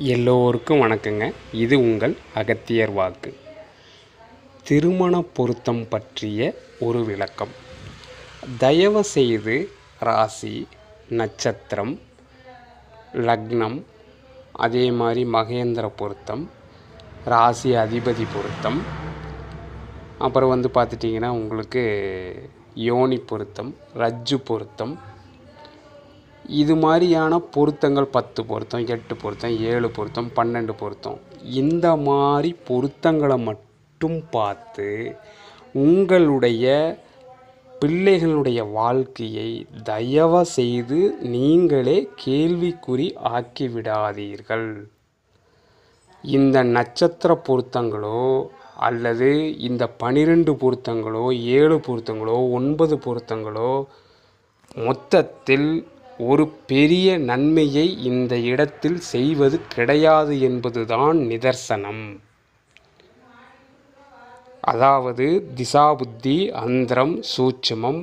எல்லோருக்கும் வணக்கங்க. இது உங்கள் அகத்தியர் வாக்கு. திருமண பொருத்தம் பற்றிய ஒரு விளக்கம். தயவு செய்து ராசி, நட்சத்திரம், லக்னம், அதே மாதிரி மகேந்திர பொருத்தம், ராசி அதிபதி பொருத்தம், அப்புறம் பார்த்துட்டிங்கன்னா உங்களுக்கு யோனி பொருத்தம், ரஜ்ஜு பொருத்தம், இது மாதிரியான பொருத்தங்கள் 10 பொருத்தம், 8 பொருத்தம், 7 பொருத்தம், 12 பொருத்தம், இந்த மாதிரி பொருத்தங்களை மட்டும் பார்த்து உங்களுடைய பிள்ளைகளுடைய வாழ்க்கையை தயவு செய்து நீங்களே கேள்விக்குறி ஆக்கிவிடாதீர்கள். இந்த நட்சத்திர பொருத்தங்களோ அல்லது இந்த 12 பொருத்தங்களோ 7 பொருத்தங்களோ 9 பொருத்தங்களோ மொத்தத்தில் ஒரு பெரிய நன்மையை இந்த இடத்தில் செய்வது கிடையாது என்பதுதான் நிதர்சனம். அதாவது திசாபுத்தி, அந்தரம், சூட்சுமம்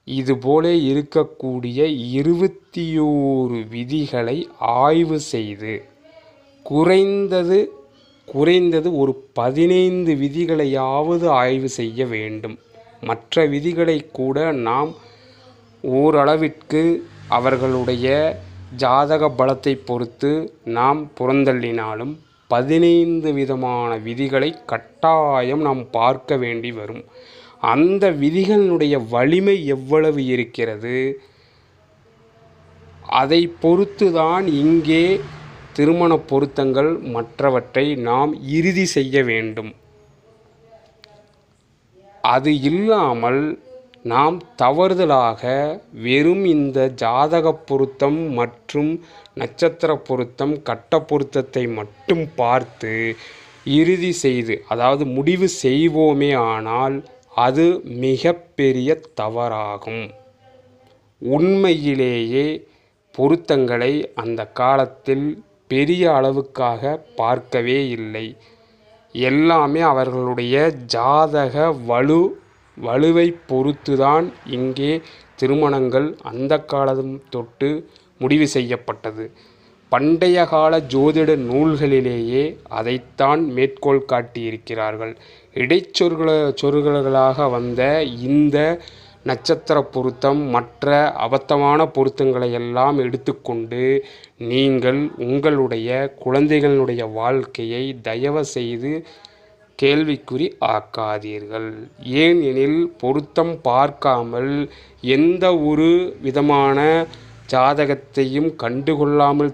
இதுபோல இருக்கக்கூடிய 21 விதிகளை ஆய்வு செய்து குறைந்தது ஒரு 15 விதிகளையாவது ஆய்வு செய்ய வேண்டும். மற்ற விதிகளை கூட நாம் ஓரளவிற்கு அவர்களுடைய ஜாதக பலத்தை பொறுத்து நாம் புறந்தள்ளினாலும் 15 விதமான விதிகளை கட்டாயம் நாம் பார்க்க வேண்டி வரும். அந்த விதிகளினுடைய வலிமை எவ்வளவு இருக்கிறது, அதை பொறுத்துதான் இங்கே திருமண பொருத்தங்கள் மற்றவற்றை நாம் இறுதி செய்ய வேண்டும். அது இல்லாமல் நாம் தவறுதலாக வெறும் இந்த ஜாதக பொருத்தம் மற்றும் நட்சத்திர பொருத்தம், கட்ட பொருத்தத்தை மட்டும் பார்த்து இறுதி செய்து, அதாவது முடிவு செய்வோமே ஆனால் அது மிகப்பெரிய தவறாகும். உண்மையிலேயே பொருத்தங்களை அந்த காலத்தில் பெரிய அளவுக்காக பார்க்கவே இல்லை. எல்லாமே அவர்களுடைய ஜாதக வலுவை பொறுத்துதான் இங்கே திருமணங்கள் அந்த காலம் தொட்டு முடிவு செய்யப்பட்டது. பண்டைய கால ஜோதிட நூல்களிலேயே அதைத்தான் மேற்கோள் காட்டியிருக்கிறார்கள். இடைச்சொற்களாக வந்த இந்த நட்சத்திர பொருத்தம் மற்ற அபத்தமான பொருத்தங்களை எல்லாம் எடுத்துக்கொண்டு நீங்கள் உங்களுடைய குழந்தைகளுடைய வாழ்க்கையை தயவு செய்து கேள்விக்குறி ஆக்காதீர்கள். ஏனெனில் பொருத்தம் பார்க்காமல் எந்த ஒரு விதமான ஜாதகத்தையும் கண்டுகொள்ளாமல்